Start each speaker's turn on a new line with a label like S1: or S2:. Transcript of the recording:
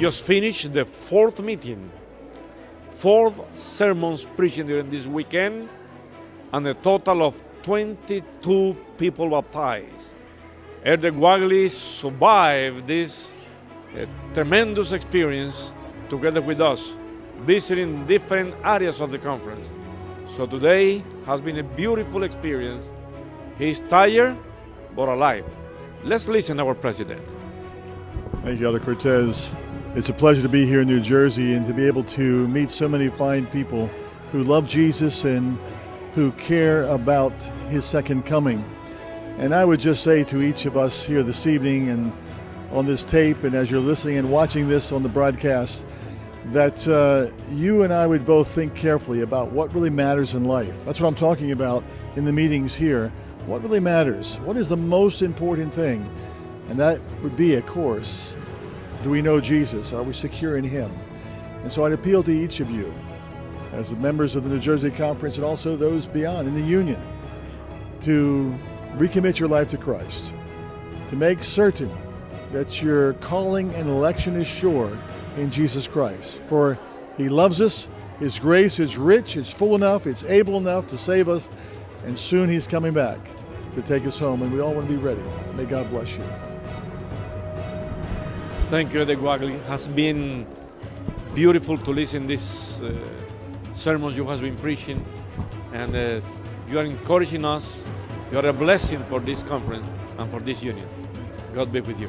S1: just finished the fourth meeting, fourth sermons preaching during this weekend, and a total of 22 people baptized. Elder Guagli survived this tremendous experience together with us, visiting different areas of the conference. So today has been a beautiful experience. He's tired, but alive. Let's listen to our president.
S2: Thank you, Elder Cortez. It's a pleasure to be here in New Jersey and to be able to meet so many fine people who love Jesus and who care about his second coming. And I would just say to each of us here this evening and on this tape, and as you're listening and watching this on the broadcast, that you and I would both think carefully about what really matters in life. That's what I'm talking about in the meetings here. What really matters? What is the most important thing? And that would be, of course, do we know Jesus? Are we secure in him? And so I'd appeal to each of you as the members of the New Jersey Conference and also those beyond in the Union to recommit your life to Christ, to make certain that your calling and election is sure in Jesus Christ. For he loves us, his grace is rich, it's full enough, it's able enough to save us, and soon he's coming back to take us home, and we all want to be ready. May God bless you.
S1: Thank you, Elder Guagli. It has been beautiful to listen these sermons you have been preaching, and you are encouraging us. You are a blessing for this conference and for this union. God be with you.